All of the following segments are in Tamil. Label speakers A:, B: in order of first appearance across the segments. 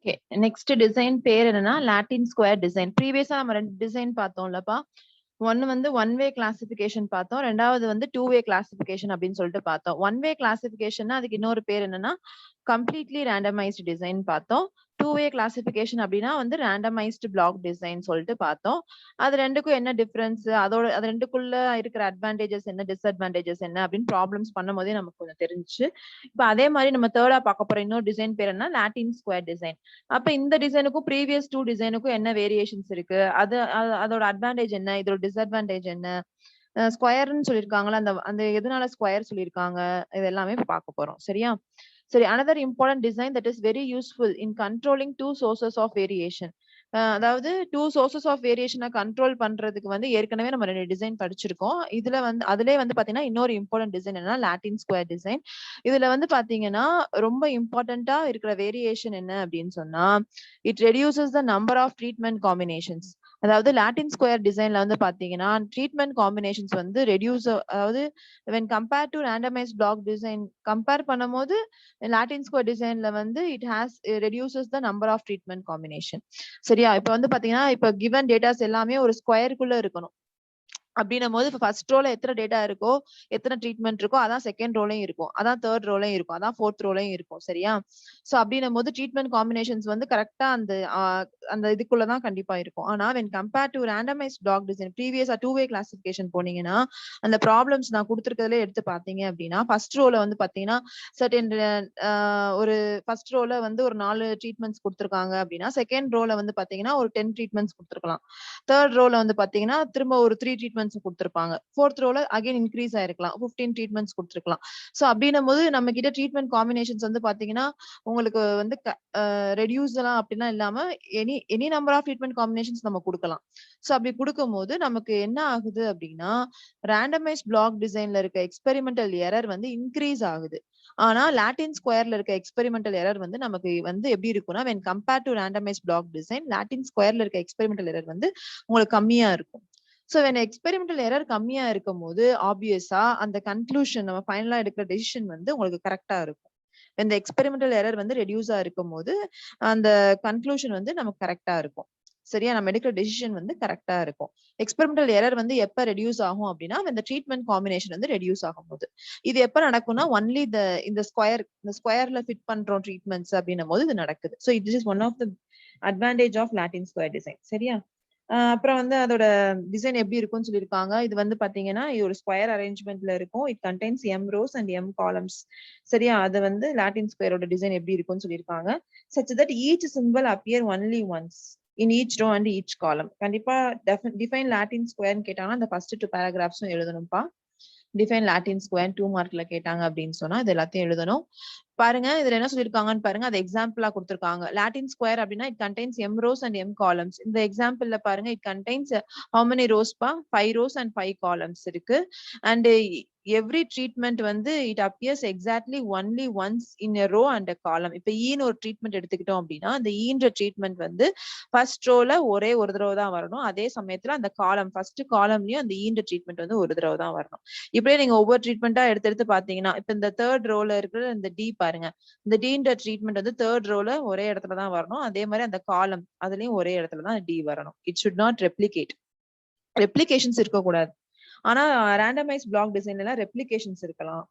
A: ஓகே. நெக்ஸ்ட் டிசைன் பேர் என்னன்னா லாட்டின் ஸ்கொயர் டிசைன். ப்ரீவியஸா நம்ம 2 டிசைன் பார்த்தோம்லப்பா. ஒன்னு வந்து ஒன் வே கிளாசிஃபிகேஷன் பார்த்தோம். 2வது வந்து டூ வே கிளாசிஃபிகேஷன் அப்படின்னு சொல்லிட்டு பார்த்தோம். ஒன் வே கிளாசிஃபிகேஷன்னா அதுக்கு இன்னொரு பேர் என்னன்னா கம்ப்ளீட்லி ரேண்டமைஸ்டு டிசைன் பார்த்தோம். டூ வே கிளாசிஃபிகேஷன் அப்படின்னா வந்து ரேண்டமைஸ்டு பிளாக் டிசைன் சொல்லிட்டு பார்த்தோம். அது ரெண்டுக்கும் என்ன டிஃபரன்ஸ், அது ரெண்டுக்குள்ள இருக்கிற அட்வான்டேஜஸ் என்ன, டிஸ்அட்வான்டேஜஸ் என்ன அப்படின்னு ப்ராப்ளம்ஸ் பண்ணும்போதே நமக்கு கொஞ்சம் தெரிஞ்சுச்சு. இப்ப அதே மாதிரி நம்ம தேர்டா பார்க்க போற இன்னொரு டிசைன் பேர் என்ன, லாட்டின் ஸ்கொயர் டிசைன். அப்ப இந்த டிசைனுக்கும் ப்ரீவியஸ் 2 டிசைனுக்கும் என்ன வேரியேஷன்ஸ் இருக்கு, அதோட அட்வான்டேஜ் என்ன, இதோட டிஸ்அட்வான்டேஜ் என்ன, ஸ்கொயர்னு சொல்லியிருக்காங்களா, அந்த அந்த எதனால ஸ்கொயர் சொல்லியிருக்காங்க, இது எல்லாமே பார்க்க போறோம். சரியா? சரி, another important design that is very useful in controlling two sources of variation. அதாவது டூ சோர்சஸ் ஆஃப் வேரியேஷனை கண்ட்ரோல் பண்றதுக்கு வந்து ஏற்கனவே நம்ம 2 டிசைன் படிச்சிருக்கோம். இதுல வந்து அதுலயே வந்து பாத்தீங்கன்னா இன்னொரு இம்பார்ட்டன்ட் டிசைன் என்னன்னா லாட்டின் ஸ்கொயர் டிசைன். இதுல வந்து பாத்தீங்கன்னா ரொம்ப இம்பார்ட்டன்டா இருக்கிற வேரியேஷன் என்ன அப்படின்னு சொன்னா, it reduces the number of treatment combinations. அதாவது லாட்டின் ஸ்கொயர் டிசைன்ல வந்து பாத்தீங்கன்னா ட்ரீட்மெண்ட் காம்பினேஷன்ஸ் வந்து ரெடியூஸ், அதாவது when compared to randomized block design compare பண்ணும்போது லாட்டின் ஸ்கொயர் டிசைன்ல வந்து it has reduces the number of treatment combination. சரியா? இப்ப வந்து பாத்தீங்கன்னா இப்ப கிவன் டேட்டாஸ் எல்லாமே ஒரு ஸ்கொயருக்குள்ள இருக்கணும். அப்படின்னும் போது இப்ப ஃபர்ஸ்ட் ரோல எத்தனை டேட்டா இருக்கோ, எத்தனை ட்ரீட்மெண்ட் இருக்கோ, அதான் செகண்ட் ரோலையும் இருக்கும், அதான் தேர்ட் ரோலையும் இருக்கும், அதான் ஃபோர்த் ரோலையும் இருக்கும். சரியா? சோ அப்படின்னும் போது ட்ரீட்மெண்ட் காம்பினேஷன்ஸ் வந்து கரெக்டா அந்த இதுக்குள்ளதான் கண்டிப்பா இருக்கும். ஆனா when compared to randomized block design, ப்ரீவியஸா டூ வே கிளாசிபிகேஷன் போனீங்கன்னா அந்த ப்ராப்ளம்ஸ் நான் கொடுத்துருக்கிறதுல எடுத்து பாத்தீங்க அப்படின்னா ஃபர்ஸ்ட் ரோல வந்து பாத்தீங்கன்னா சர்டன் ஒரு ஃபர்ஸ்ட் ரோல வந்து ஒரு 4 ட்ரீட்மெண்ட்ஸ் கொடுத்துருக்காங்க அப்படின்னா செகண்ட் ரோல வந்து பாத்தீங்கன்னா ஒரு 10 ட்ரீட்மெண்ட்ஸ் கொடுத்துருக்கலாம். தேர்ட் ரோல வந்து பாத்தீங்கன்னா திரும்ப ஒரு 3 ட்ரீட்மெண்ட்ஸ் கொடுத்திருப்பாங்க. ஃபோர்த் ரோல அகைன் இன்க்ரீஸ் ஆயிருக்கலாம், 15 ட்ரீட்மெண்ட்ஸ் கொடுத்திருக்கலாம். சோ அப்படின்னும் போது நம்ம கிட்ட ட்ரீட்மெண்ட் காம்பினேஷன்ஸ் வந்து பாத்தீங்கன்னா உங்களுக்கு வந்து ரெடியூஸ்லாம் அப்படிலாம் இல்லாம any number of treatment combinations நம்ம கொடுக்கலாம். சோ அப்படி கொடுக்கும்போது நமக்கு என்ன ஆகுது அப்படின்னா ரேண்டமைஸ் பிளாக் டிசைன்ல இருக்க எக்ஸ்பெரிமெண்டல் எரர் வந்து இன்க்ரீஸ் ஆகுது. ஆனா லாட்டின் ஸ்கொயர்ல இருக்க எக்ஸ்பெரிமெண்டல் எரர் வந்து நமக்கு வந்து எப்படி இருக்கும்னா when compared to randomized block design, Latin ஸ்கொயர்ல இருக்க எக்ஸ்பெரிமெண்டல் எரர் வந்து உங்களுக்கு கம்மியா இருக்கும். சோ when எக்ஸ்பெரிமெண்டல் எரர் கம்மியா இருக்கும்போது ஆப்வியஸா அந்த கன்க்ளூஷன் நம்ம ஃபைனலா எடுக்கிற டெசிஷன் வந்து உங்களுக்கு கரெக்டா இருக்கும். இந்த எக்ஸ்பெரிமெண்டல் எரர் வந்து ரெடியூஸா இருக்கும்போது அந்த கன்க்ளூஷன் வந்து நமக்கு கரெக்டா இருக்கும். சரியா? நம்ம எடுக்கிற டெசிஷன் வந்து கரெக்டா இருக்கும். எக்ஸ்பெரிமெண்டல் எரர் வந்து எப்ப ரெடியூஸ் ஆகும் அப்படின்னா இந்த ட்ரீட்மெண்ட் காம்பினேஷன் வந்து ரெடியூஸ் ஆகும்போது. இது எப்ப நடக்கும்னா ஒன்லி இந்த ஸ்கொயர்ல ஃபிட் பண்றோம் ட்ரீட்மெண்ட்ஸ் அப்படின்னும் போது இது நடக்குது. So it is one of the advantage of Latin square design. சரியா? அப்புறம் வந்து அதோட டிசைன் எப்படி இருக்கும்னு சொல்லியிருக்காங்க. இது வந்து பாத்தீங்கன்னா இது ஒரு ஸ்கொயர் அரேஞ்ச்மெண்ட்ல இருக்கும். It contains m rows and m columns. சரியா? அது வந்து லாட்டின் ஸ்கொயரோட டிசைன் எப்படி இருக்கும்னு சொல்லியிருக்காங்க. such that each symbol appear only once in each row and each column. கண்டிப்பா define latin square கேட்டாங்கன்னா அந்த ஃபர்ஸ்ட் 2 paragraphs எழுதணும்ப்பா. டிஃபைன் லாட்டின் ஸ்கொயர் 2 மார்க்ல கேட்டாங்க அப்படின்னு சொன்னா இது எல்லாத்தையும் எழுதணும். பாருங்க இதுல என்ன சொல்லிருக்காங்கன்னு பாருங்க. அது எக்ஸாம்பிளா கொடுத்திருக்காங்க. லாட்டின் ஸ்கொயர் அப்படின்னா it contains m rows and m columns. இந்த எக்ஸாம்பிள்ல பாருங்க it contains how many rows பா? 5 rows and 5 columns இருக்கு. and every treatment வந்து it appears exactly only once in a row and a column. இப்ப ஈன்னு ஒரு ட்ரீட்மெண்ட் எடுத்துக்கிட்டோம் அப்படின்னா அந்த ஈன்ற ட்ரீட்மெண்ட் வந்து ஃபர்ஸ்ட் ரோல ஒரே ஒரு தடவை தான் வரணும். அதே சமயத்துல அந்த காலம் ஃபர்ஸ்ட் காலம்லயும் அந்த ஈன்ற ட்ரீட்மெண்ட் வந்து ஒரு தடவை தான் வரணும். இப்படியே நீங்க ஒவ்வொரு ட்ரீட்மெண்டா எடுத்து பாத்தீங்கன்னா இப்ப இந்த தேர்ட் ரோல இருக்கிற இந்த டி பாருங்க. இந்த டீன்ற ட்ரீட்மெண்ட் வந்து தேர்ட் ரோல ஒரே இடத்துல தான் வரணும். அதே மாதிரி அந்த காலம் அதுலயும் ஒரே இடத்துல தான் டி வரணும். It should not replicate. Replications இருக்கக்கூடாது. ஆனா ரேண்டமைஸ் பிளாக் டிசைன்ல எல்லாம் ரெப்ளிகேஷன்ஸ் இருக்கலாம்,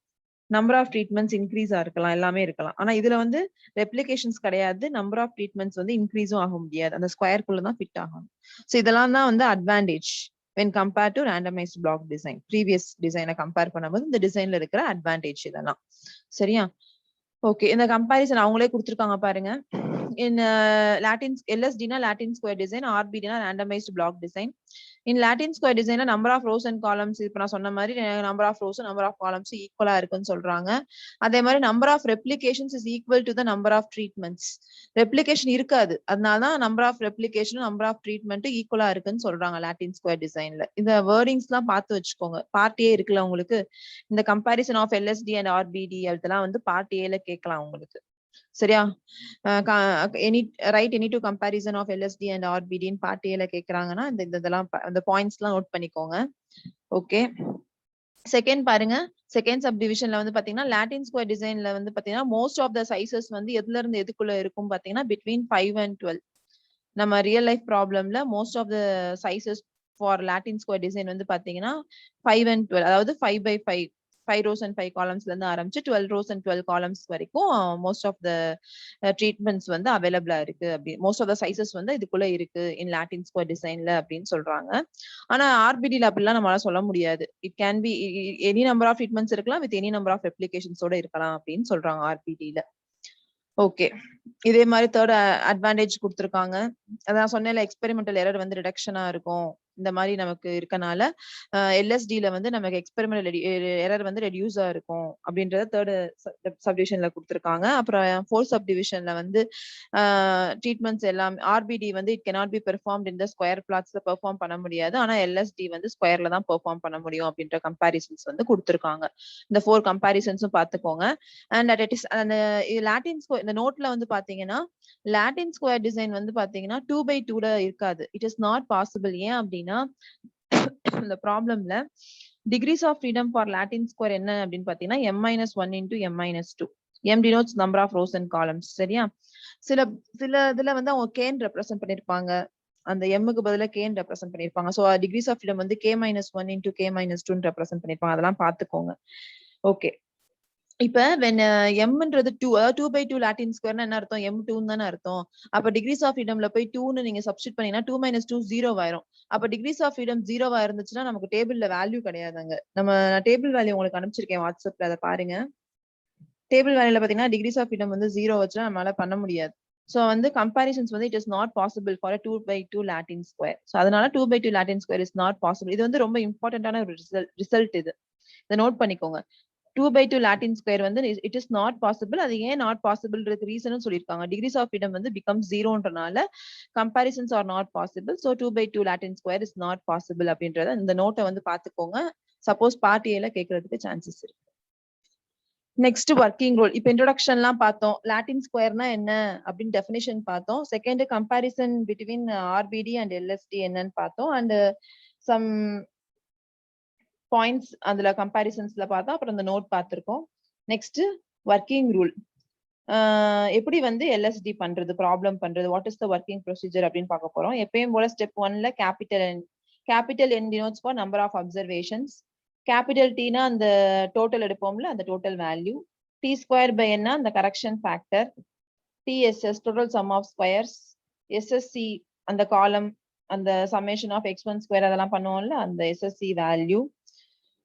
A: நம்பர் ஆஃப் ட்ரீட்மெண்ட்ஸ் இன்க்ரீஸா இருக்கலாம், எல்லாமே இருக்கலாம். ஆனா இதுல வந்து ரெப்ளிகேஷன்ஸ் கிடையாது, நம்பர் ஆஃப் ட்ரீட்மெண்ட்ஸ் வந்து இன்க்ரீஸும் ஆக முடியாது, அந்த ஸ்கொயருக்குள்ள தான் ஃபிட் ஆகும். ஸோ இதெல்லாம் தான் வந்து advantage when compared to randomized block design. Previous டிசைனை கம்பேர் பண்ணும்போது இந்த டிசைன்ல இருக்கிற அட்வான்டேஜ் இதெல்லாம். சரியா? ஓகே, இந்த கம்பாரிசன் அவங்களே கொடுத்துருக்காங்க பாருங்க. in Latin LSD na Latin square design, RBD na randomized block design. In Latin square design number of rows and columns இப்ப நான் சொன்ன மாதிரி number of rows number of columns ஈக்குவலா இருக்குன்னு சொல்றாங்க. அதே மாதிரி number of replications is equal to the number of treatments. Replication இருக்காது, அதனால தான் number of replication number of treatment ஈக்குவலா இருக்குன்னு சொல்றாங்க லாட்டின் ஸ்கொயர் டிசைன்ல. இந்த வேர்டிங்ஸ் எல்லாம் பார்த்து வச்சுக்கோங்க. பார்ட் ஏ இருக்குல்ல உங்களுக்கு, இந்த comparison of LSD and RBD அதெல்லாம் வந்து பார்ட் ஏல கேட்கலாம் உங்களுக்கு. சரியா? Right any two comparison of LSD and RBD part ஏல கேக்குறாங்கன்னா இந்த இதெல்லாம் இந்த பாயிண்ட்ஸ் எல்லாம் நோட் பண்ணிக்கோங்க. ஓகே, செகண்ட் பாருங்க, செகண்ட் சப்டிவிஷன்ல வந்து பாத்தீங்கன்னா லாட்டின் ஸ்கொயர் டிசைன்ல வந்து பாத்தீங்கன்னா மோஸ்ட் ஆஃப் த சைசஸ் வந்து எதுல இருந்து எதுக்குள்ள இருக்கும் பாத்தீங்கன்னா between 5 and 12. நம்ம ரியல் லைஃப் ப்ராப்ளம்ல most of the sizes for Latin square design வந்து பாத்தீங்கன்னா 5 and 12, அதாவது 5 by 5, 5 rows and 5 columnsல இருந்து ஆரம்பிச்சு 12 rows and 12 columns வரைக்கும் மோஸ்ட் ஆஃப் த ட்ரீட்மெண்ட்ஸ் வந்து அவைலபிளா இருக்கு. அப்படி மோஸ்ட் ஆஃப் த சைசஸ் வந்து இதுக்குள்ள இருக்கு இன் லாட்டின் ஸ்கொயர் டிசைன்ல அப்படின்னு சொல்றாங்க. ஆனா ஆர்பிடில அப்படிலாம் நம்மளால சொல்ல முடியாது. It can be any number of treatments இருக்கலாம், வித் எனி நம்பர் ஆஃப் ரெப்ளிகேஷன்ஸோட இருக்கலாம் அப்படின்னு சொல்றாங்க ஆர்பிடில. ஓகே, இதே மாதிரி தேர்ட் அட்வான்டேஜ் கொடுத்திருக்காங்க. அதான் சொன்னேன்ல, எக்ஸ்பெரிமெண்டல் எரர் வந்து ரிடக்ஷனா இருக்கும். இந்த மாதிரி நமக்கு இருக்கனால எல்எஸ்டில வந்து நமக்கு எக்ஸ்பெரிமெண்டல் எரர் வந்து ரெடியூஸா இருக்கும் அப்படின்றத தேர்ட் சப்டிவிஷன்ல கொடுத்திருக்காங்க. அப்புறம் ஃபோர்த் சப்டிவிஷன்ல வந்து ட்ரீட்மெண்ட்ஸ் எல்லாம் ஆர்பிடி வந்து it cannot be performed in the square பிளாட்ஸ்ல பெர்ஃபார்ம் பண்ண முடியாது. ஆனா எல்எஸ்டி வந்து ஸ்கொயர்ல தான் பெர்ஃபார்ம் பண்ண முடியும் அப்படின்ற கம்பாரிசன்ஸ் வந்து கொடுத்திருக்காங்க. இந்த 4 கம்பாரிசன்ஸும் பார்த்துக்கோங்க. அண்ட் அட் இட் இஸ் அந்த லாட்டின் ஸ்கொயர் இந்த நோட்ல வந்து பாத்தீங்கன்னா லாட்டின் ஸ்கொயர் டிசைன் வந்து பாத்தீங்கன்னா 2x2 இருக்காது. It is not possible. ஏன் அப்படின்னா இந்த ப்ராப்ளம்ல degrees of freedom for Latin square என்ன அப்படின்னு பாத்தீங்கன்னா m-1 into m-2. m denotes number of rows and columns. சரியா? சில இதுல வந்து அவங்க கேன் ரெப்ரசென்ட் பண்ணிருப்பாங்க. அந்த எம்முக்கு பதிலா கேன் ரெப்ரசென்ட் பண்ணிருப்பாங்க. சோ டிகிரிஸ் ஆஃப் ஃப்ரீடம் வந்து k-1 into k-2 ரெப்ரசென்ட் பண்ணிருப்பாங்க. அதெல்லாம் பாத்துக்கோங்க. ஓகே, இப்ப when mன்றது 2, அதாவது 2x2 லாட்டின் ஸ்கொயர்னா என்ன அர்த்தம்? m2 தானே அர்த்தம். அப்ப டிகிரிஸ் ஆஃப் ஃப்ரீடம்ல போய் 2ன்னு நீங்க சப்ஸ்டிட் பண்ணீங்கன்னா 2 - 2 0 ஆயிரும். அப்ப டிகிரிஸ் ஆஃப் ஃப்ரீடம் 0வா இருந்துச்சுன்னா நமக்கு டேபிள்ல வேல்யூ கிடையாதுங்க. நம்ம டேபிள் வேல்யூ உங்களுக்கு அனுப்பிச்சிருக்கேன் வாட்ஸ்அப்ல, அதை பாருங்க. டேபிள் வேல்யூல பாத்தீங்கன்னா டிகிரிஸ் ஆஃப் ஃப்ரீடம் வந்து 0 வச்சுனா நம்மளால பண்ண முடியாது. சோ வந்து கம்பாரிசன்ஸ் வந்து it is not possible for 2x2 Latin square. So அதனால 2x2 Latin square is not possible. இது வந்து ரொம்ப இம்பார்ட்டன்டான ஒரு ரிசல்ட். இதை நோட் பண்ணிக்கோங்க. 2x2 லாட்டின் ஸ்கொயர் வந்து இட் இஸ் நாட் பாசிபிள். அது ஏன் நாட் பாசிபிள்ன்றதுக்கு ரீசனும் சொல்லியிருக்காங்க. டிகிரிஸ் ஆஃப் ஃப்ரீடம் வந்து பிகம் 0ன்றனால comparisons are not possible. So 2x2 Latin square is not possible அப்படின்றத இந்த நோட்டை வந்து பாத்துக்கோங்க. சப்போஸ் பார்ட் ஏல கேட்கறதுக்கு சான்சஸ் இருக்கு. Next working rule. இப்ப இன்ட்ரோடக்ஷன்லாம் பார்த்தோம். லாட்டின் ஸ்கொயர்னா என்ன அப்படின்னு டெஃபினிஷன் பார்த்தோம். Second comparison between RBD and LSD என்னன்னு பார்த்தோம். அண்ட் சம் பாயிண்ட்ஸ் அதுல கம்பாரிசன்ஸ்ல பார்த்தோம். அப்புறம் இந்த நோட் பார்த்திருக்கோம். Next working rule. எப்படி வந்து எல்எஸ்டி பண்றது, ப்ராப்ளம் பண்றது, what is the working procedure அப்படின்னு பார்க்க போறோம். எப்பயும் போல ஸ்டெப் 1ல capital N denotes for number of observations. Capital Tனா அந்த டோட்டல் எடுப்போம்ல, அந்த total value. T square by என்ன அந்த correction factor. TSS total sum of squares. SSC அந்த காலம், அந்த சம்மேஷன் ஆஃப் x1 ஸ்கொயர் அதெல்லாம் பண்ணுவோம்ல, அந்த SSC வேல்யூ.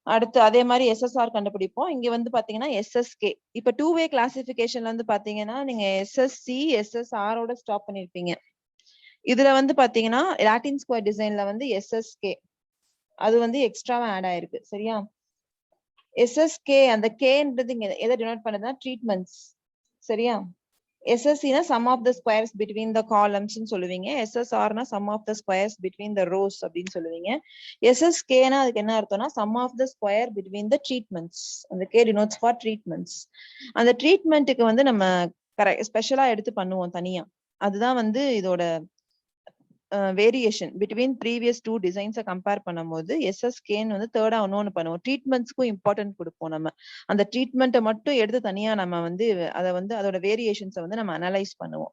A: அடுத்து அதே மாதிரி SSR கண்டுபிடிப்போம். இங்க வந்து பாத்தீங்கன்னா SSK. இப்ப 2-way கிளாசிபிகேஷன்ல வந்து பாத்தீங்கன்னா நீங்க SSC SSR ஓட ஸ்டாப் பண்ணிருப்பீங்க. இதுல வந்து பாத்தீங்கன்னா லாட்டின் ஸ்கொயர் டிசைன்ல வந்து SSK அது வந்து எக்ஸ்ட்ராவா ஆட் ஆயிருக்கு. சரியா? SSK அந்த Kன்றது இங்க எதை டினோட் பண்ணுதுன்னா ட்ரீட்மெண்ட்ஸ். சரியா? SSCனா sum of the squares between the columns ன்னு சொல்லுவீங்க. SSRனா sum of the squares between the rows அப்படின்னு சொல்லுவீங்க. SSKனா அதுக்கு என்ன அர்த்தம்னா sum of the square between the treatments. அந்த K denotes for treatments. அந்த ட்ரீட்மெண்ட்டுக்கு வந்து நம்ம ஸ்பெஷலா எடுத்து பண்ணுவோம் தனியா. அதுதான் வந்து இதோட வேரியேஷன் பிட்வீன் ப்ரீவியஸ் 2 டிசைன்ஸை கம்பேர் பண்ணும்போது SSKன்னு வந்து தேர்டா ஒன்னு பண்ணுவோம். ட்ரீட்மெண்ட்ஸ்க்கும் இம்பார்ட்டன்ட் கொடுப்போம். நம்ம அந்த ட்ரீட்மெண்ட்டை மட்டும் எடுத்து தனியா நம்ம வந்து அதை வந்து அதோட வேரியேஷன்ஸை வந்து நம்ம அனலைஸ் பண்ணுவோம்.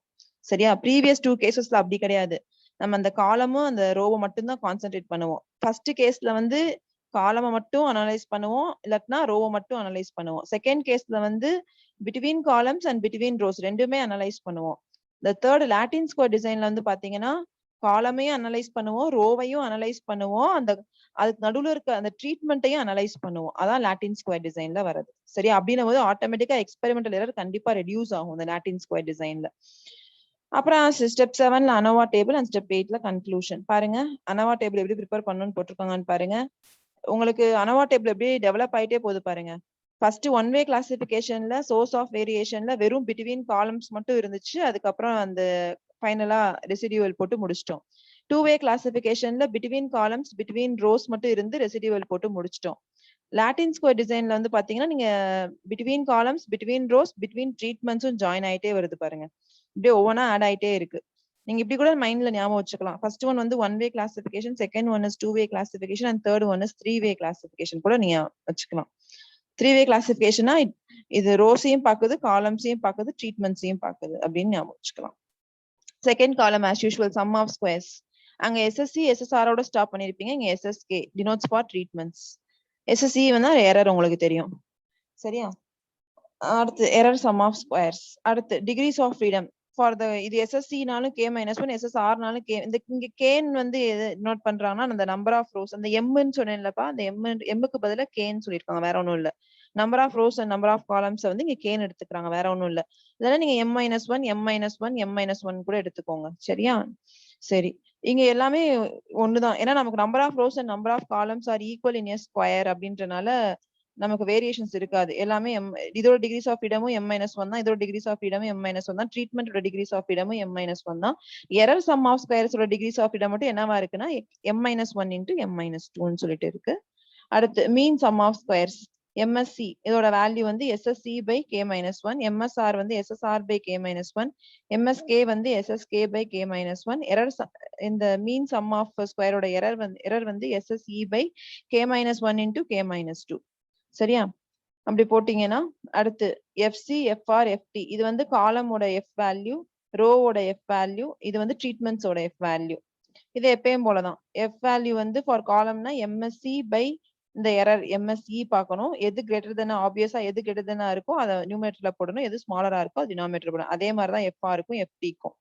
A: சரியா? ப்ரீவியஸ் 2 கேசஸ்ல அப்படி கிடையாது. நம்ம அந்த காலமும் அந்த ரோவை மட்டும் தான் கான்சென்ட்ரேட் பண்ணுவோம். ஃபர்ஸ்ட் கேஸ்ல வந்து காலமை மட்டும் அனலைஸ் பண்ணுவோம், இல்லாட்டினா ரோவை மட்டும் அனலைஸ் பண்ணுவோம். செகண்ட் கேஸ்ல வந்து between columns and between rose ரெண்டுமே அனலைஸ் பண்ணுவோம். இந்த தேர்ட் லாட்டின் ஸ்கொயர் டிசைன்ல வந்து பாத்தீங்கன்னா காலமையும் அனலைஸ் பண்ணுவோம், ரோவையும் அனலைஸ் பண்ணுவோம், அந்த அதுக்கு நடுவுல இருக்க அந்த ட்ரீட்மெண்ட்டையும் அனலைஸ் பண்ணுவோம். அதான் லாட்டின் ஸ்கொயர் டிசைன்ல வருது. சரி, அப்படின்னும் போது ஆட்டோமேட்டிக்கா எக்ஸ்பெரிமெண்டல் எரர் கண்டிப்பா ரெடியூஸ் ஆகும் இந்த லாட்டின் ஸ்கொயர் டிசைன்ல. அப்புறம் ஸ்டெப் 7ல அனோவா டேபிள் அண்ட் ஸ்டெப் 8ல கன்க்ளூஷன். பாருங்க அனோவா டேபிள் எப்படி ப்ரிப்பேர் பண்ணணும்னு போட்டிருக்காங்கன்னு பாருங்க. உங்களுக்கு அனோவா டேபிள் எப்படி டெவலப் ஆயிட்டே போகுது பாருங்க. ஃபர்ஸ்ட் ஒன்-வே கிளாசிபிகேஷன்ல சோர்ஸ் ஆஃப் வேரியேஷன்ல வெறும் பிட்வீன் காலம்ஸ் மட்டும் இருந்துச்சு. அதுக்கப்புறம் அந்த ஃபைனலா ரெசிடியூவல் போட்டு முடிச்சிட்டோம். 2-வே கிளாசிபிகேஷன்ல பிட்வீன் காலம்ஸ் பிட்வீன் ரோஸ் மட்டும் இருந்து ரெசிடியூவல் போட்டு முடிச்சிட்டோம். லாட்டின் ஸ்கொயர் டிசைன்ல வந்து பாத்தீங்கன்னா நீங்க between columns between rows between ட்ரீட்மெண்ட்ஸும் ஜாயின் ஆயிட்டே வருது பாருங்க. இப்படியே ஒவ்வொன்றா ஆட் ஆயிட்டே இருக்கு. நீங்க இப்படி கூட மைண்ட்ல ஞாபகம் வச்சுக்கலாம். ஃபர்ஸ்ட் ஒன் வந்து one way classification, second one is two way classification and third one is three way classification கூட நீங்க வச்சுக்கலாம். த்ரீ வே கிளாசிபிகேஷனா இது ரோஸையும் பாக்குது, காலம்ஸையும் பாக்குது, ட்ரீட்மெண்ட்ஸையும் பாக்குது அப்படின்னு ஞாபகம் வச்சுக்கலாம். Second column as usual sum of squares. அங்க எஸ்எஸ்சி எஸ்எஸ்ஆரோட ஸ்டாப் பண்ணிருப்பீங்க. இங்க SSK denotes for treatments. SSC வந்து எரர் உங்களுக்கு தெரியும். சரியா? அடுத்து எரர் சம் ஆஃப் ஸ்கொயர்ஸ். அடுத்து degrees of freedom for the இது எஸ்எஸ்சினாலும் கே மைனஸ் ஒன், எஸ்எஸ்ஆர்னாலும் கே. இந்த இங்க கேன் வந்து எது நோட் பண்றாங்கன்னா அந்த நம்பர் ஆஃப் ரோஸ், அந்த எம்ன்னு சொன்னேன்லப்பா, அந்த எம்முக்கு பதிலா கேன்னு சொல்லியிருக்காங்க, வேற ஒன்றும் இல்ல. Number of rows and number of columns வந்து இங்க கேன் எடுத்துக்கிறாங்க, வேற ஒன்றும் இல்ல. இதெல்லாம் நீங்க m minus one, m minus one, m minus one கூட எடுத்துக்கோங்க. சரியா? சரி, இங்க எல்லாமே ஒண்ணுதான். ஏன்னா நமக்கு number of rows and number of columns are equal in a square அப்படின்றனால நமக்கு வேரியேஷன்ஸ் இருக்காது. எல்லாமே இதோட டிகிரிஸ் ஆஃப் ஃப்ரீடமும் எம் மைனஸ் ஒன் தான், இதோட டிகிரிஸ் ஆஃப் ஃப்ரீடமும் எம் மைனஸ் ஒன் தான், ட்ரீட்மெண்டோட டிகிரிஸ் ஆஃப் ஃப்ரீடமும் எம் மைனஸ் ஒன் தான். எரர் சம் ஆஃப் ஸ்கொயர்ஸோட டிகிரிஸ் ஆஃப் ஃப்ரீடம் மட்டும் என்னவா இருக்குன்னா m minus one into m minus டூன்னு சொல்லிட்டு இருக்கு. அடுத்து mean sum of squares MSC, இதோட வேல்யூ வந்து SSC by k minus one, MSR வந்து SSR by k minus one, MSK வந்து SSK by k minus one. Error இந்த மீன் சம் ஆஃப் ஸ்கொயரோட எரர் வந்து SSE by k minus one into K minus two. சரியா? அப்படி போட்டீங்கன்னா அடுத்து எஃப்சி எஃப்ஆர் எஃப்டி, இது வந்து காலமோட எஃப் வேல்யூ, ரோவோட எஃப் வேல்யூ, இது வந்து ட்ரீட்மெண்ட்ஸோட எஃப் வேல்யூ. இது எப்பயும் போலதான். எஃப் வேல்யூ வந்து ஃபார் காலம்னா எம்எஸ்சி பை இந்த எரர் எம்எஸ்இ பார்க்கணும். எது கிரேட்டர் தென் ஆப்வியஸா எது கிரேட்டர் தென்னா இருக்கோ அதை நியூமரேட்டர்ல போடணும், எது ஸ்மாலரா இருக்கோ அது டினாமினேட்டர் போடணும். அதே மாதிரிதான் எஃப்ஆர் இருக்கும் எஃப்டிக்கும்.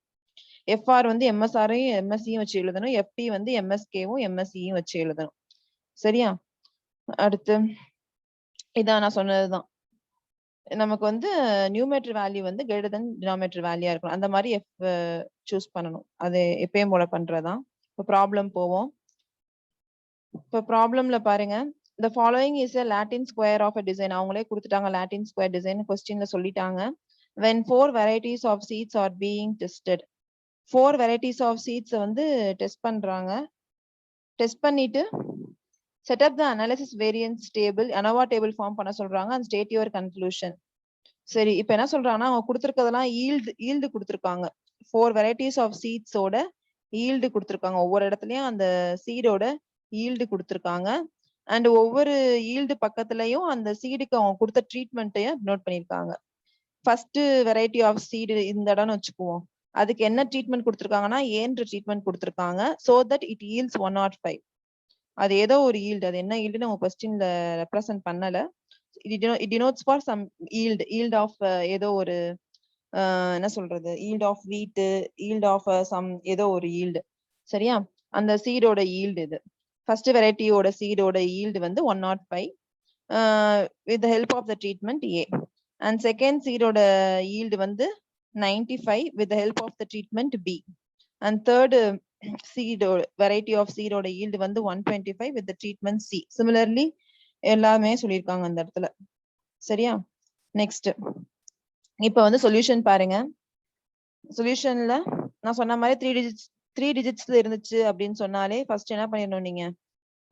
A: எஃப்ஆர் வந்து எம்எஸ்ஆரையும் எம்எஸ்சியும் வச்சு எழுதணும், எஃப்டி வந்து எம்எஸ்கேவும் எம்எஸ்சியும் வச்சு எழுதணும். சரியா? அடுத்து இதான் நான் சொன்னதுதான். நமக்கு வந்து நியூமரேட்டர் வேல்யூ வந்து கிரேட்டர் தென் டினாமினேட்டர் வேல்யூயா இருக்கணும். அந்த மாதிரி எஃப் சூஸ் பண்ணணும். அது எப்பயும் போல பண்றதுதான். இப்போ ப்ராப்ளம் போவோம். இப்போ ப்ராப்ளம்ல பாருங்க, the following is a Latin square of a design. அவங்களே கொடுத்துட்டாங்க Latin square design, கொஸ்டின்ல சொல்லிட்டாங்க. When 4 varieties of seeds are being tested. 4 varieties of seeds வந்து டெஸ்ட் பண்றாங்க. டெஸ்ட் பண்ணிட்டு set up the analysis variance table, ANOVA table form பண்ண சொல்றாங்க and state your conclusion. சரி, இப்போ என்ன சொல்றாங்கன்னா அவங்க கொடுத்துருக்கதெல்லாம் ஈல்டு கொடுத்துருக்காங்க. 4 varieties of seeds ஓட ஈல்டு கொடுத்துருக்காங்க. ஒவ்வொரு இடத்துலயும் அந்த சீடோட ஈல்டு கொடுத்துருக்காங்க. அண்ட் ஒவ்வொரு ஈல்டு பக்கத்துலயும் அந்த சீடுக்கு அவங்க கொடுத்த ட்ரீட்மெண்ட்டையும் நோட் பண்ணிருக்காங்க. ஃபர்ஸ்ட் வெரைட்டி ஆஃப் சீடு இந்த இடம்னு வச்சுக்குவோம். அதுக்கு என்ன ட்ரீட்மெண்ட் கொடுத்துருக்காங்கன்னா ஏன்ற ட்ரீட்மெண்ட் கொடுத்துருக்காங்க. So that it yields 105. அது ஏதோ ஒரு ஈல்டு, அது என்ன ஈல்டுன்னு அவங்க கொஸ்டின்ல ரெப்ரசென்ட் பண்ணல. it denotes for some yield of ஏதோ ஒரு என்ன சொல்றது, yield of wheat, yield of some ஏதோ ஒரு yield. சரியா? அந்த சீடோட yield இது. ஃபர்ஸ்ட் வெரைட்டியோட சீடோட yield வந்து 105 with the help of the treatment A. And second சீடோட yield வந்து 95 with the help of the treatment B. And third variety of சீடோட yield வந்து 125 with the treatment C. Similarly எல்லாமே சொல்லியிருக்காங்க அந்த இடத்துல. சரியா? நெக்ஸ்ட் இப்ப வந்து சொல்யூஷன் பாருங்க. சொல்யூஷன்ல நான் சொன்ன மாதிரி த்ரீ டிஜிட்ஸ்ல இருந்துச்சு அப்படின்னு சொன்னாலே ஃபர்ஸ்ட் என்ன பண்ணிடணும், நீங்க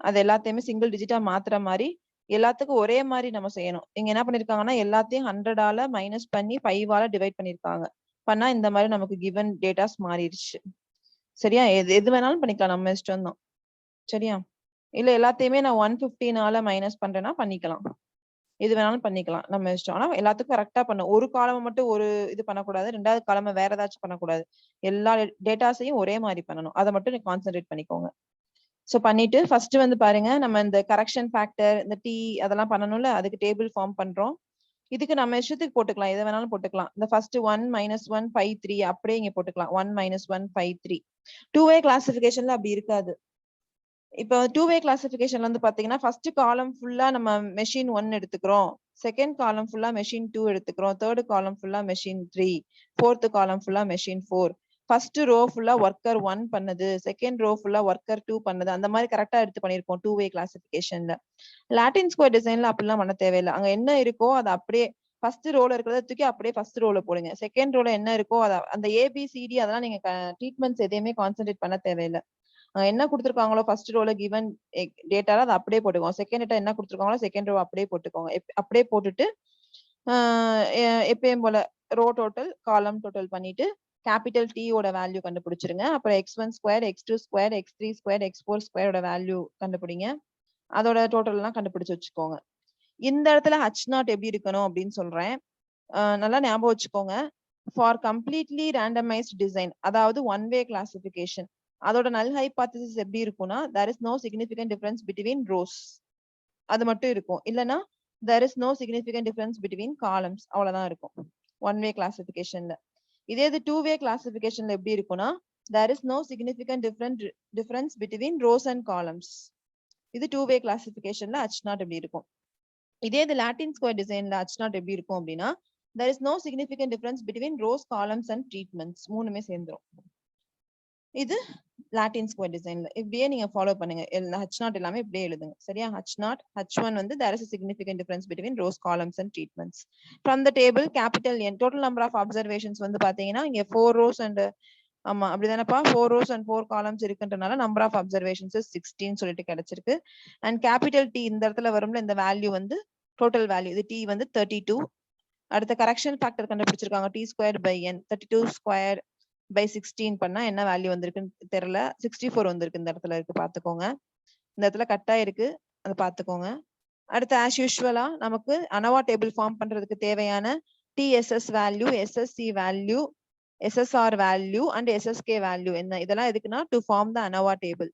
A: அது எல்லாத்தையுமே சிங்கிள் டிஜிட்டா மாத்துற மாதிரி எல்லாத்துக்கும் ஒரே மாதிரி நம்ம செய்யணும். இங்க என்ன பண்ணிருக்காங்கன்னா எல்லாத்தையும் 100ஆல மைனஸ் பண்ணி 5ஆல டிவைட் பண்ணிருக்காங்க. பண்ணா இந்த மாதிரி நமக்கு கிவன் டேட்டாஸ் மாறிடுச்சு. சரியா? எது வேணாலும் பண்ணிக்கலாம், நம்ம இஷ்டம் தான். சரியா? இல்ல எல்லாத்தையுமே நான் 115ஆல மைனஸ் பண்றேன்னா பண்ணிக்கலாம், எது வேணாலும் பண்ணிக்கலாம், நம்ம இஷ்டம். ஆனா எல்லாத்துக்கும் கரெக்டா பண்ணும். ஒரு காலமை மட்டும் ஒரு இது பண்ணக்கூடாது, ரெண்டாவது காலமை வேற ஏதாச்சும் பண்ணக்கூடாது. எல்லா டேட்டாஸையும் ஒரே மாதிரி பண்ணணும். அதை மட்டும் நீங்க கான்சென்ட்ரேட் பண்ணிக்கோங்க. சோ பண்ணிட்டு ஃபர்ஸ்ட் வந்து பாருங்க, நம்ம இந்த கரெக்ஷன் ஃபேக்டர் இந்த டி அதெல்லாம் பண்ணணும்ல, அதுக்கு டேபிள் ஃபார்ம் பண்றோம். இதுக்கு நம்ம இஷ்டத்துக்கு போட்டுக்கலாம், எதை வேணாலும் போட்டுக்கலாம். இந்த ஃபர்ஸ்ட் 1 - 1 5 3 அப்படியே இங்க போட்டுக்கலாம். 1 - 1 5 3. 2-வே கிளாசிபிகேஷன்ல அப்படி இருக்காது. இப்போ 2-வே கிளாசிபிகேஷன்ல வந்து பாத்தீங்கன்னா ஃபர்ஸ்ட் காலம் ஃபுல்லா நம்ம மெஷின் 1 எடுத்துக்கிறோம், செகண்ட் காலம் ஃபுல்லா மெஷின் 2 எடுத்துக்கிறோம், தேர்ட் காலம் ஃபுல்லா மெஷின் 3, ஃபோர்த் காலம் ஃபுல்லா மெஷின் 4. ஃபர்ஸ்ட் ரோ ஃபுல்லா ஒர்க்கர் 1 பண்ணது, செகண்ட் ரோ ஃபுல்லா ஒர்க்கர் 2 பண்ணது, அந்த மாதிரி கரெக்டா எடுத்து பண்ணிருப்போம் 2-வே கிளாசிபிகேஷன்ல. லாட்டின் ஸ்கொயர் டிசைன்ல அப்படிலாம் பண்ண தேவையில்லை. அங்க என்ன இருக்கோ அதை அப்படியே ஃபர்ஸ்ட் ரோல இருக்கிறத தூக்கி அப்படியே ஃபர்ஸ்ட் ரோல போடுங்க. செகண்ட் ரோல என்ன இருக்கோ அதை அந்த ABCD அதெல்லாம் நீங்க ட்ரீட்மெண்ட்ஸ் எதையுமே கான்சென்ட்ரேட் பண்ண தேவையில்லை. என்ன கொடுத்துருக்காங்களோ ஃபர்ஸ்ட் ரோல கிவன் டேட்டால அதை அப்படியே போட்டுக்கோங்க. செகண்ட் டேட்டா என்ன கொடுத்துருக்காங்களோ செகண்ட் ரோ அப்படியே போட்டுக்கோங்க. அப்படியே போட்டுட்டு எப்பயும் போல ரோ டோட்டல் காலம் டோட்டல் பண்ணிட்டு கேபிட்டல் T ஓட வேல்யூ கண்டுபிடிச்சிருங்க. அப்புறம் x1 square, x2 square, x3 square, x4 ஸ்கொயரோட வேல்யூ கண்டுபிடிங்க. அதோட டோட்டல் எல்லாம் கண்டுபிடிச்சு வச்சுக்கோங்க. இந்த இடத்துல H0 எப்படி இருக்கணும் அப்படின்னு சொல்றேன். நல்லா ஞாபகம் வச்சுக்கோங்க. ஃபார் கம்ப்ளீட்லி ரேண்டமைஸ்ட் டிசைன், அதாவது ஒன் வே கிளாசிபிகேஷன், அதோட நல் ஹைபாத்தசிஸ் எப்படி இருக்கும்னா there is no significant difference between rows, அது மட்டும் இருக்கும். இல்லனா there is no significant difference between columns, அவ்வளவுதான் இருக்கும் ஒன் வே கிளாசிபிகேஷன்ல. இதே இது டூ வே கிளாசிபிகேஷன்ல எப்படி இருக்கும்னா there is no significant difference between rows and columns. இது டூ வே கிளாசிபிகேஷன்ல H0 எப்படி இருக்கும். இதே இது லாட்டின் ஸ்கொயர் டிசைன்ல H0 எப்படி இருக்கும் அப்படின்னா there is no significant difference between rows, columns and treatments, மூணுமே சேர்ந்துரும். இது லாட்டின் ஸ்கொயர் டிசைன்ல இப்படியே நீங்க ஃபாலோ பண்ணுங்க. H0 எல்லாமே இப்படியே எழுதுங்க. சரியா? H0, H1 வந்து there is a significant difference between rows, columns and treatments. From the table capital N total number of observations வந்து பாத்தீங்கன்னா இங்க 4 rows and ஆமா அப்படிதானப்பா 4 rows and 4 columns இருக்குன்றனால number of observations is 16 சொல்லிட்டு கிடைச்சிருக்கு. And capital T இந்த இடத்துல வரும்ல இந்த வேல்யூ வந்து total value, இது T வந்து 32. அடுத்த கரெக்ஷன் ஃபேக்டர் கண்டுபிடிச்சிருக்காங்க T square by N, 32 square by 16 பண்ணா என்ன வேல்யூ வந்திருக்குன்னு தெரியல. 64 வந்திருக்கு இந்த இடத்துல இருக்கு, பாத்துக்கோங்க. இந்த இடத்துல கட் ஆயிருக்கு, அதை பாத்துக்கோங்க. அடுத்து ஆஸ் யூஷுவலா நமக்கு அனோவா டேபிள் ஃபார்ம் பண்றதுக்கு தேவையான TSS value, SSC value, SSR value and SSK value என்ன, இதெல்லாம் எதுக்குன்னா to form the ANOVA table.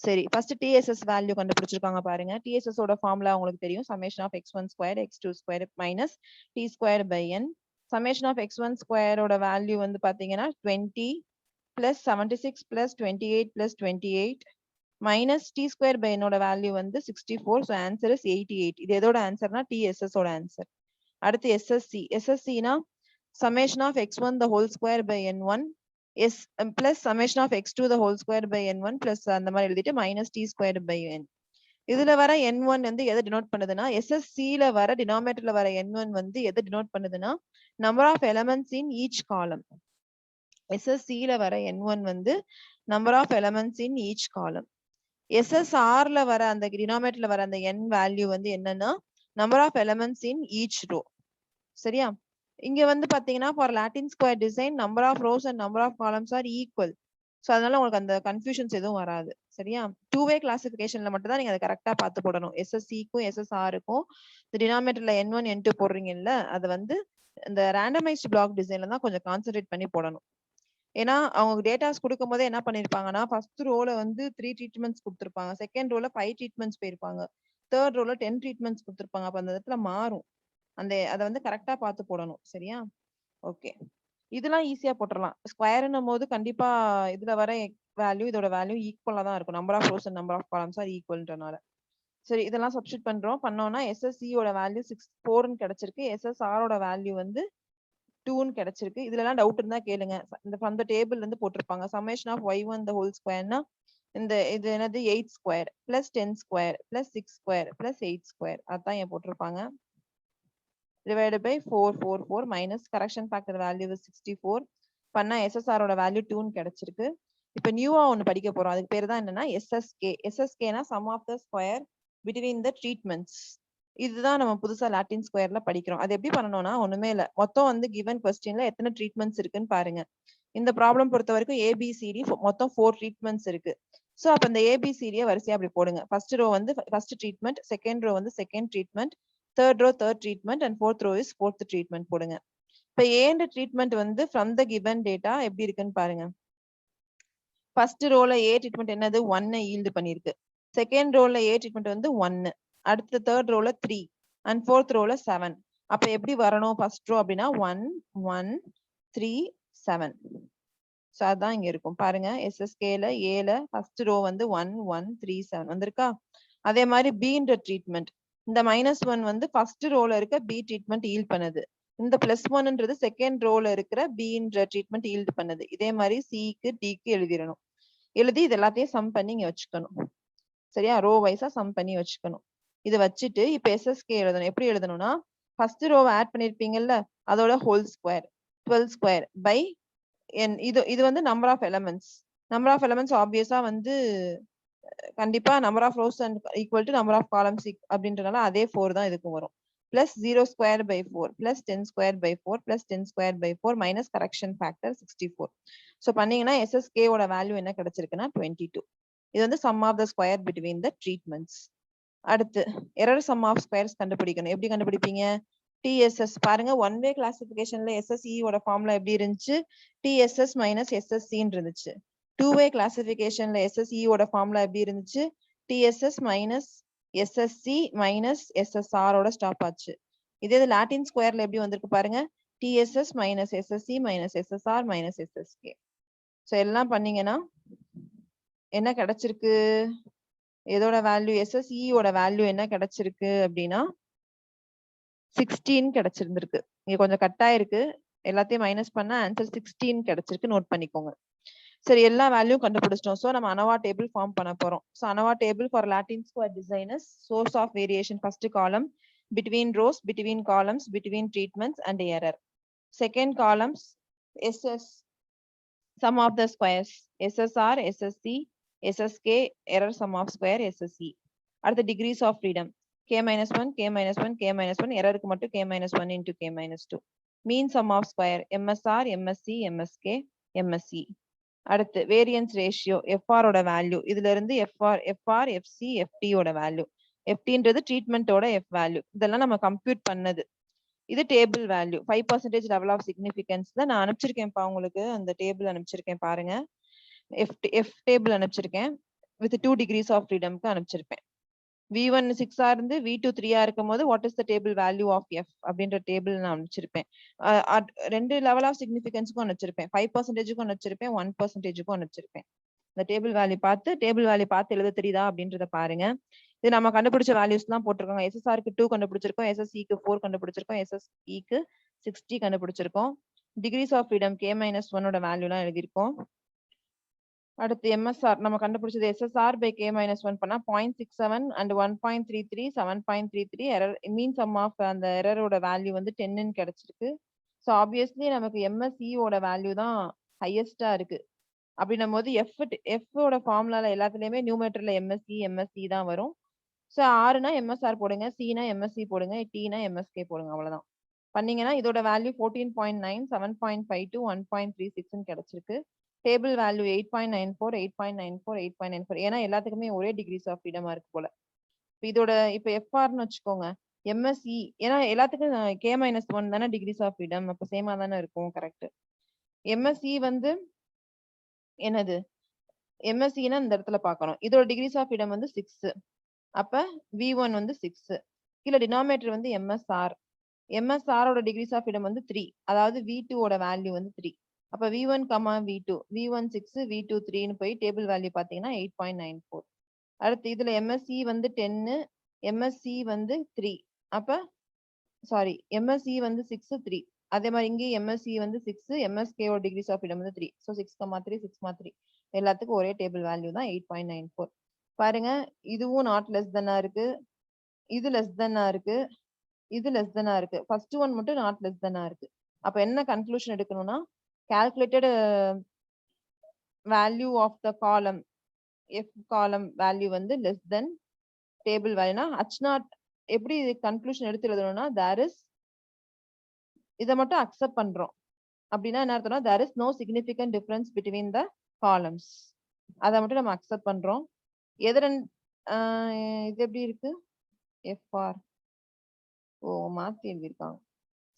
A: சரி, ஃபர்ஸ்ட் TSS வேல்யூ கண்டுபிடிச்சிருக்காங்க பாருங்க. TSS ஓட ஃபார்முலா உங்களுக்கு தெரியும். Summation of x1 square x2 square minus T square by N. summation of x1 square ஓட வேல்யூ வந்து பாத்தீங்கன்னா 20 plus 76 plus 28 plus 28 minus T square by N ஓட வேல்யூ வந்து 64. so answer is 88. இது எதோட ஆன்சர்னா TSS ஓட ஆன்சர். அடுத்து SSC னா summation of x1 the whole square by n1 s plus summation of x2 the whole square by n1 plus அந்த மாதிரி எழுதிட்டு minus T square by N. இதுல வர n1 வந்து எதை டினோட் பண்ணுதுன்னா SSC ல வர டினாமினேட்டர்ல வர n1 வந்து எதை டினோட் பண்ணுதுன்னா number of elements in each column. SSC ல வர n1 வந்து number of elements in each column. SSR ல வர அந்த டினாமினேட்டர்ல வர அந்த n வேல்யூ வந்து என்னன்னா number of elements in each row. சரியா? இங்க வந்து பாத்தீங்கன்னா for Latin square design number of rows and number of columns are equal. So அதனால உங்களுக்கு அந்த கன்ஃபியூஷன்ஸ் எதுவும் வராது. சரியா? டூ வே கிளாசிபிகேஷன்ல மட்டும் தான் நீங்க அதை கரெக்டா பார்த்து போடணும். SSC-க்கும் SSR-க்கும் டினாமினேட்டர்ல n1 n2 போடுறீங்கல்ல, அது வந்து இந்த ரேண்டமைஸ்ட் பிளாக் டிசைன்ல தான் கொஞ்சம் கான்சென்ட்ரேட் பண்ணி போடணும். ஏன்னா அவங்க டேட்டாஸ் கொடுக்கும் போதே என்ன பண்ணிருப்பாங்கன்னா ஃபர்ஸ்ட் ரோல வந்து 3 ட்ரீட்மெண்ட்ஸ் கொடுத்துருப்பாங்க, செகண்ட் ரோல 5 ட்ரீட்மெண்ட்ஸ் போயிருப்பாங்க, தேர்ட் ரோல 10 ட்ரீட்மெண்ட்ஸ் கொடுத்துருப்பாங்க. அப்ப அந்த இடத்துல மாறும். அதை வந்து கரெக்டா பார்த்து போடணும். சரியா? ஓகே, இதெல்லாம் ஈஸியா போட்டுடலாம். ஸ்கொயர்னும் போது கண்டிப்பா இதுல வர வேல்யூ இதோட வேல்யூ ஈக்குவலா தான் இருக்கும். Number of rows and number of columns are ஈக்குவல்ன்றனால. சரி, இதெல்லாம் சப்ஸ்டிட் பண்ணோம்னா SSC ஓட வேல்யூ 4ன்னு கிடைச்சிருக்கு. SSR ஓட வேல்யூ வந்து 2ன்னு கிடைச்சிருக்கு. இதுல எல்லாம் டவுட் இருந்தா கேளுங்க. இந்த ஃப்ரம் தி டேபிள்ல இருந்து போட்டிருப்பாங்க. Summation of y1 the whole squareனா இந்த இது என்னது 8 square plus 10 square plus 6 square plus 8 square அதான் ஏன் போட்டிருப்பாங்க. divided by 4 minus correction factor value is 64 பண்ணா SSR ஓட வேல்யூ 2ன்னு கிடைச்சிருக்கு. இப்ப நியூவா ஒன்னு படிக்க போறோம். அதுக்கு பேரு தான் என்னன்னா SSK னா sum of the square between the treatments. இதுதான் நம்ம புதுசா லாட்டின் ஸ்கொயர்ல படிக்கிறோம். அது எப்படி பண்ணணும்னா ஒண்ணுமே இல்ல, மொத்தம் வந்து given questionல எத்தனை ட்ரீட்மெண்ட்ஸ் இருக்குன்னு பாருங்க. இந்த ப்ராப்ளம் பொறுத்த வரைக்கும் ABCD மொத்தம் 4 ட்ரீட்மெண்ட்ஸ் இருக்கு. சோ அப்ப இந்த ABCD வரிசையா அப்படி போடுங்க. ஃபர்ஸ்ட் ரோ வந்து ஃபர்ஸ்ட் ட்ரீட்மெண்ட், செகண்ட் ரோ வந்து second treatment, third row third treatment and fourth row is fourth treatment போடுங்க. இப்ப ஏண்ட ட்ரீட்மெண்ட் வந்து ஃப்ரம் த கிவன் டேட்டா எப்படி இருக்குன்னு பாருங்க. ஃபர்ஸ்ட் ரோல A ட்ரீட்மெண்ட் என்னது 1 ஈல்ட் பண்ணிருக்கு. செகண்ட் ரோல A ட்ரீட்மெண்ட் வந்து 1, அடுத்து தேர்ட் ரோல 3 அண்ட் ஃபோர்த் ரோல 7. அப்ப எப்படி வரணும் ஃபர்ஸ்ட் ரோ அப்படின்னா 1 1 3 7. சோ அதான் இங்க இருக்கும் பாருங்க. SSKல Aல ஃபர்ஸ்ட் ரோ வந்து 1 1 3 7 வந்திருக்கா. அதே மாதிரி Bன்ற ட்ரீட்மெண்ட் இந்த -1 வந்து ஃபர்ஸ்ட் ரோல இருக்க B ட்ரீட்மெண்ட் ஈல்ட் பண்ணுது. இந்த +1ன்றது செகண்ட் ரோல இருக்கிற Bன்ற ட்ரீட்மெண்ட் ஈல்ட் பண்ணுது. இதே மாதிரி Cக்கு Dக்கு எழுதிடணும். எழுதி இது எல்லாத்தையும் சம் பண்ணி இங்க வச்சுக்கணும். சரியா? ரோ வைஸா சம் பண்ணி வச்சுக்கணும். இதை வச்சுட்டு இப்ப SSK எழுதணும். எப்படி எழுதணும்னா ஃபர்ஸ்ட் ரோவை ஆட் பண்ணிருப்பீங்கல்ல, அதோட whole square 12 square by n. இது வந்து number of elements. Number of elements ஆப்வியஸா வந்து கண்டிப்பா number of rows and equal to number of columns அப்படின்றனால அதே 4 தான் இதுக்கும் வரும். plus 0 square by 4 plus 10 square by 4 plus 10 square by 4 minus correction factor 64. So பண்ணீங்கன்னா SSK ஓட வேல்யூ என்ன கிடைச்சிருக்குன்னா 22. இது வந்து sum of the square between the treatments. அடுத்து error sum of squares கண்டுபிடிக்கணும். எப்படி கண்டுபிடிப்பீங்க? TSS பாருங்க, ஒன் வே கிளாசிபிகேஷன்ல SSE ஓட ஃபார்முலா எப்படி இருந்துச்சு? TSS மைனஸ் SSC இருந்துச்சு. டூ வே கிளாசிபிகேஷன்ல SSE ஓட ஃபார்முலா எப்படி இருந்துச்சு? TSS minus SSC minus SSR ஓட ஸ்டாப் ஆச்சு. இதே இது லாட்டின் ஸ்கொயர்ல எப்படி வந்திருக்கு பாருங்க, TSS minus SSC minus SSR minus SSK. So எல்லாம் பண்ணீங்கன்னா என்ன கிடைச்சிருக்கு? இதோட வேல்யூ SSE ஓட வேல்யூ என்ன கிடைச்சிருக்கு அப்படின்னா 16 கிடைச்சிருந்திருக்கு. இங்க கொஞ்சம் கட் ஆயிருக்கு, எல்லாத்தையும் மைனஸ் பண்ணா ஆன்சர் 16 கிடைச்சிருக்கு. நோட் பண்ணிக்கோங்க. சரி, எல்லா வேல்யூ கண்டுபிடிச்சிட்டோம். சோ நம்ம ANOVA டேபிள் ஃபார்ம் பண்ண போறோம். So ANOVA table for Latin square designers, source of variation first column, between rows, between columns, between treatments and error. Second columns SS sum of the squares, SSR, SSC, SSK, error sum of square, SSE. அடுத்து degrees of freedom, k minus 1, k minus 1, k minus 1, error க்கு மட்டும் k minus 1 into k minus 2. mean sum of square, MSR, MSC, MSK, MSE. அடுத்து வேரியன்ஸ் ரேஷியோ, FR ஓட வேல்யூ, இதுல இருந்து FR, FC, FT ஓட வேல்யூ. FTன்றது ட்ரீட்மெண்டோட F வேல்யூ. இதெல்லாம் நம்ம கம்ப்யூட் பண்ணது. இது table value. 5% level of significance தான் நான் அனுப்பிச்சிருக்கேன்ப்பா உங்களுக்கு. அந்த டேபிள் அனுப்பிச்சிருக்கேன் பாருங்க. F டேபிள் அனுப்பிச்சிருக்கேன் வித் 2 டிகிரிஸ் ஆஃப் ஃப்ரீடம்க்கு அனுப்பிச்சிருப்பேன். V1 6 இருந்து V2 3 இருக்கும்போது what is the table value of F அப்படின்ற டேபிள் நான் அனுப்பிச்சிருப்பேன். ரெண்டு லெவல் ஆஃப் சிக்னிஃபிகன்ஸ்க்கும் அனுப்பிச்சிருப்பேன். 5%க்கும் அனுப்பிச்சிருப்பேன், 1%க்கும் அனுப்பிச்சிருப்பேன். இந்த டேபிள் வேல்யூ பார்த்து எழுத தெரியுதா அப்படின்றத பாருங்க. இது நம்ம கண்டுபிடிச்ச வேல்யூஸ் தான் போட்டிருக்கோம். SSRக்கு 2 கண்டுபிடிச்சிருக்கோம், SSEக்கு 4 கண்டுபிடிச்சிருக்கோம், SSEக்கு 60 கண்டுபிடிச்சிருக்கோம். டிகிரிஸ் ஆஃப் ஃப்ரீடம் K-1 ஓட வேல்யூ எல்லாம் எழுதியிருக்கோம். அடுத்து MSR நம்ம கண்டுபிடிச்சது SSR by K-1 பண்ணா 0.67 and 1.33, 7.33. Error mean sum of அந்த எரரோட வேல்யூ வந்து 10 கிடைச்சிருக்கு. ஸோ ஆப்வியஸ்லி நமக்கு MSE ஓட வேல்யூ தான் ஹையஸ்டா இருக்கு. அப்படின்னும் போது F ஓட ஃபார்முலால எல்லாத்துலயுமே நியூமரேட்டர்ல MSE தான் வரும். ஸோ Rனா MSR போடுங்க, Cனா MSE போடுங்க, Tனா MSK போடுங்க. அவ்வளவுதான். பண்ணீங்கன்னா இதோட வேல்யூ 14.9, 7.52, 1.36 கிடைச்சிருக்கு. Table value 8.94, 8.94, 8.94. ஏன்னா எல்லாத்துக்குமே ஒரே டிகிரிஸ் ஆஃப் ஃப்ரீடமா இருக்கு போல. இதோட இப்ப FRன்னு வச்சுக்கோங்க, MSE ஏன்னா எல்லாத்துக்கும் K-1 தானே டிகிரிஸ் ஆஃப் ஃப்ரீடம், அப்ப சேமா தானே இருக்கும். கரெக்ட். MSE வந்து என்னது? MSEனா இந்த இடத்துல பார்க்கணும். இதோட டிகிரிஸ் ஆஃப் ஃப்ரீடம் வந்து 6. அப்ப V1 வந்து 6. கீழே டினாமினேட்டர் வந்து MSR. MSR ஓட டிகிரிஸ் ஆஃப் ஃப்ரீடம் வந்து 3. அதாவது V2 ஓட வேல்யூ வந்து 3. அப்ப V1, V2, V1 6, V2 3ன்னு போய் டேபிள் வேல்யூ பாத்தீங்கன்னா 8.94. அடுத்து இதுல MSE வந்து 10, MSC வந்து 3. அப்ப சாரி, MSE வந்து 6, 3. அதே மாதிரி இங்கே MSE வந்து 6, MSK ஓட டிகிரிஸ் ஆஃப் ஃப்ரீடம் வந்து 3. ஸோ 6,3, 6,3 எல்லாத்துக்கும் ஒரே டேபிள் வேல்யூ தான் 8.94. பாருங்க, இதுவும் நாட் லெஸ் தென்னா இருக்கு, இது லெஸ் தென்னா இருக்கு, இது லெஸ் தென்னா இருக்கு. ஃபர்ஸ்ட் ஒன் மட்டும் நாட் லெஸ் தென்னா இருக்கு. அப்ப என்ன கன்க்ளூஷன் எடுக்கணும்னா, calculated value of the column F column value வந்து less than table value னா H0 எப்படி கன்க்ளூஷன் எடுத்து எழுதணும்னா there is, இதை மட்டும் அக்செப்ட் பண்றோம் அப்படின்னா என்ன அர்த்தம்னா there is no significant difference between the columns. அதை மட்டும் நம்ம அக்செப்ட் பண்றோம். எது இது எப்படி இருக்கு? FR மாத்தி எழுதியிருக்காங்க.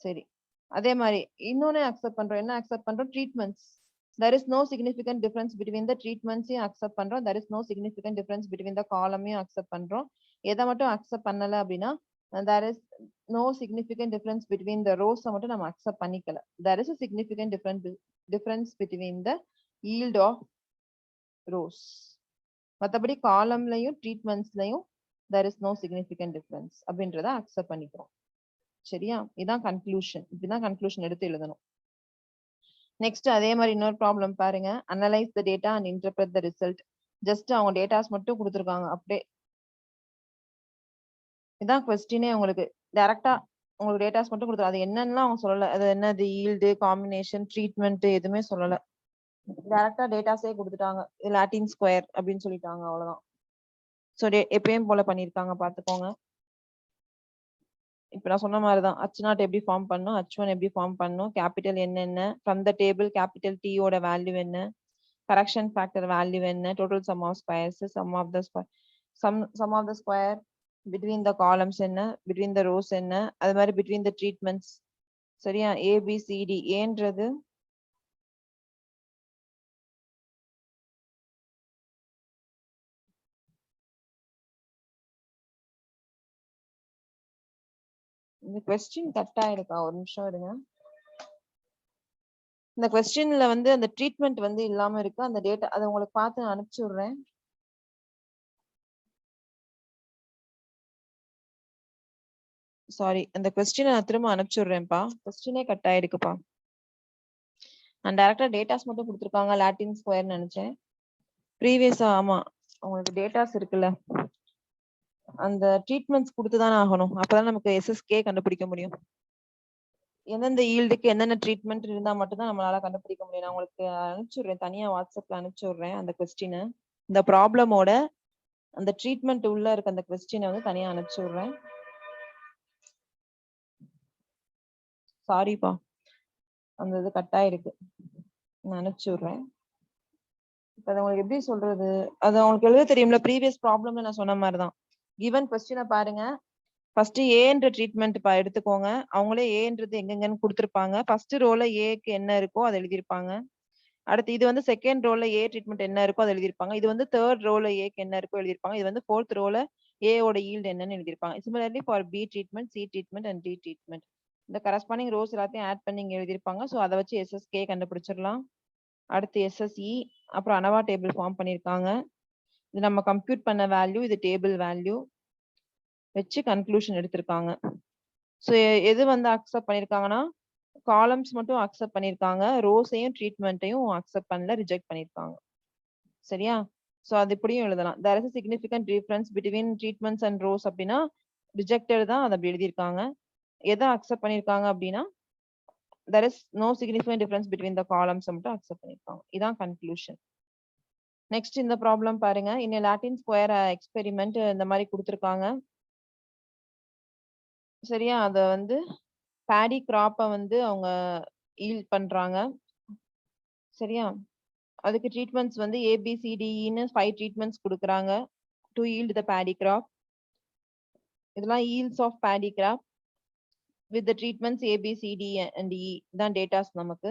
A: சரி, அதே மாதிரி இன்னொன்னு அக்செப்ட் பண்றோம். என்ன அக்செப்ட் பண்றோம்? Treatments. there is no significant difference between the treatments accept பண்றோம். there is no significant difference between the column accept பண்றோம். எதை மட்டும் அக்செப்ட் பண்ணல அப்படின்னா there is no significant difference between the rows மட்டும் நம்ம அக்செப்ட் பண்ணிக்கல. there is a significant difference between the yield of rows. மற்றபடி காலம்லயும் ட்ரீட்மெண்ட்ஸ்லயும் there is no significant difference அப்படின்றத அக்செப்ட் பண்ணிக்கிறோம். சரியா? இதான் கன்க்ளூஷன். இப்படிதான் கன்க்ளூஷன் எடுத்து எழுதணும். நெக்ஸ்ட் அதே மாதிரி இன்னொரு ப்ராப்ளம் பாருங்க. Analyse the data and interpret the result. Just அவங்க டேட்டாஸ் மட்டும் கொடுத்துருக்காங்க. அப்படியே இதான் கொஸ்டினே. உங்களுக்கு டைரக்டா உங்களுக்கு டேட்டாஸ் மட்டும் கொடுத்துரு. அது என்னன்னா அவங்க சொல்லல. அது என்னது ஈல்டு, காம்பினேஷன், ட்ரீட்மெண்ட் எதுவுமே சொல்லல. டைரக்டா டேட்டாஸே கொடுத்துட்டாங்க. லாட்டின் ஸ்கொயர் அப்படின்னு சொல்லிட்டாங்க. அவ்வளவுதான். ஸோ எப்பயும் போல பண்ணிருக்காங்க, பாத்துக்கோங்க. இப்ப நான் சொன்ன மாதிரி தான் H0 எப்படி ஃபார்ம் பண்ணணும், H1 எப்படி ஃபார்ம் பண்ணணும், கேபிட்டல் என்ன, from the table capital T ஓட வேல்யூ என்ன, கரெக்ஷன் ஃபேக்டர் வேல்யூ என்ன, total sum of squares, sum of the square between the columns என்ன, பிட்வீன் த ரோஸ் என்ன, அது மாதிரி பிட்வீன் த ட்ரீட்மெண்ட்ஸ். சரியா? ABCD ஏன்றது இந்த கொஸ்டின் கட் ஆயிருக்கா? ஒரு நிமிஷம் இருங்க. இந்த கொஸ்டின்ல வந்து அந்த ட்ரீட்மெண்ட் வந்து இல்லாம இருக்கு. அந்த டேட்டா அதை உங்களுக்கு பார்த்து அனுப்பிச்சு விடுறேன். சாரி, அந்த கொஸ்டினை நான் திரும்ப அனுப்பிச்சு விடுறேன்ப்பா. கொஸ்டினே கட் ஆயிருக்குப்பா. நான் டைரக்டா டேட்டாஸ் மட்டும் கொடுத்துருக்காங்க, லாட்டின் ஸ்கொயர்னு நினைச்சேன். ப்ரீவியஸா ஆமா, உங்களுக்கு டேட்டாஸ் இருக்குல்ல, அந்த ட்ரீட்மெண்ட்ஸ் கொடுத்துதானே ஆகணும். அப்பதான் நமக்கு SSK கண்டுபிடிக்க முடியும். எந்தெந்த ஈல்டுக்கு என்னென்ன ட்ரீட்மெண்ட் இருந்தா மட்டும்தான் நம்மளால கண்டுபிடிக்க முடியும். நான் உங்களுக்கு அனுப்பிச்சு விடுறேன், தனியா வாட்ஸ்அப்ல அனுப்பிச்சு விடுறேன் அந்த கொஸ்டினை. இந்த ப்ராப்ளமோட அந்த ட்ரீட்மெண்ட் உள்ள இருக்க அந்த கொஸ்டினை வந்து தனியா அனுப்பிச்சு விடுறேன். சாரிப்பா, அந்த இது கட் ஆயிருக்கு. நான் அனுப்பிச்சு விடுறேன். அது உங்களுக்கு எப்படி சொல்றது, அது உங்களுக்கு எழுத தெரியும்ல, ப்ரீவியஸ் ப்ராப்ளம்ல நான் சொன்ன மாதிரிதான். கிவன் கொஸ்டினை பாருங்க. ஃபர்ஸ்ட் ஏன்ற ட்ரீட்மெண்ட் எடுத்துக்கோங்க. அவங்களே ஏன்றது எங்கெங்கன்னு கொடுத்துருப்பாங்க. ஃபர்ஸ்ட் ரோல ஏக்கு என்ன இருக்கோ அதை எழுதியிருப்பாங்க. அடுத்து இது வந்து செகண்ட் ரோல ஏ ட்ரீட்மெண்ட் என்ன இருக்கோ அதை எழுதியிருப்பாங்க. இது வந்து தேர்ட் ரோல ஏக்கு என்ன இருக்கோ எழுதியிருப்பாங்க. இது வந்து ஃபோர்த் ரோல ஏயோட ஈல்டு என்னன்னு எழுதியிருப்பாங்க. Similarly for B treatment, C treatment and D treatment. இந்த கரஸ்பாண்டிங் ரோஸ் எல்லாத்தையும் ஆட் பண்ணி இங்க எழுதியிருப்பாங்க. ஸோ அதை வச்சு SSK கண்டுபிடிச்சிடலாம். அடுத்து SSE, அப்புறம் அனவா டேபிள் ஃபார்ம் பண்ணியிருக்காங்க. இது நம்ம கம்ப்யூட் பண்ண வேல்யூ, இது டேபிள் வேல்யூ வச்சு கன்க்ளூஷன் எடுத்திருக்காங்க. ஸோ எது வந்து அக்செப்ட் பண்ணியிருக்காங்கன்னா, காலம்ஸ் மட்டும் அக்செப்ட் பண்ணியிருக்காங்க, ரோஸையும் ட்ரீட்மெண்ட்டையும் அக்செப்ட் பண்ணல, ரிஜெக்ட் பண்ணியிருக்காங்க. சரியா? ஸோ அது இப்படியும் எழுதலாம். There is significant difference between treatments and rows அப்படின்னா ரிஜெக்டட் தான் அதை அப்படி எழுதியிருக்காங்க. எதை அக்செப்ட் பண்ணியிருக்காங்க அப்படின்னா there is no significant difference between the columns மட்டும் அக்செப்ட் பண்ணிருக்காங்க. இதான் கன்க்ளூஷன். நெக்ஸ்ட் இந்த ப்ராப்ளம் பாருங்க. இன் லாட்டின் ஸ்கொயர் எக்ஸ்பெரிமெண்ட் இந்த மாதிரி கொடுத்துருக்காங்க. சரியா? அத வந்து பேடி கிராப்பை வந்து அவங்க ஈல்ட் பண்றாங்க. சரியா? அதுக்கு ட்ரீட்மெண்ட்ஸ் வந்து ABCDன்னு 5 ட்ரீட்மெண்ட்ஸ் கொடுக்குறாங்க to yield the paddy crop. இதெல்லாம் yields of paddy crop with the treatments ABCD and E தான் டேட்டாஸ் நமக்கு.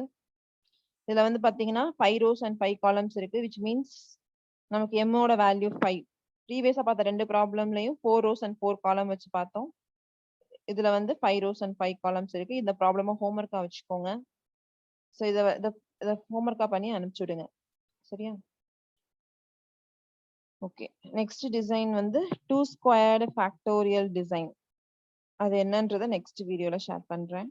A: இதுல வந்து பாத்தீங்கன்னா 5 rows and 5 columns இருக்கு, which means நமக்கு M ஓட வேல்யூ 5. ப்ரீவியஸா பார்த்த ரெண்டு ப்ராப்ளம்லயும் 4 rows and 4 column வச்சு பார்த்தோம். இதுல வந்து 5 rows and 5 columns இருக்கு. இந்த ப்ராப்ளமா ஹோம்ஒர்க்கா வச்சுக்கோங்க. ஸோ இதை ஹோம்ஒர்க்கா பண்ணி அனுப்பிச்சுடுங்க. சரியா? ஓகே, நெக்ஸ்ட் டிசைன் வந்து 2 ஸ்கொயர்டு ஃபேக்டோரியல் டிசைன். அது என்னன்றதை நெக்ஸ்ட் வீடியோல ஷேர் பண்றேன்.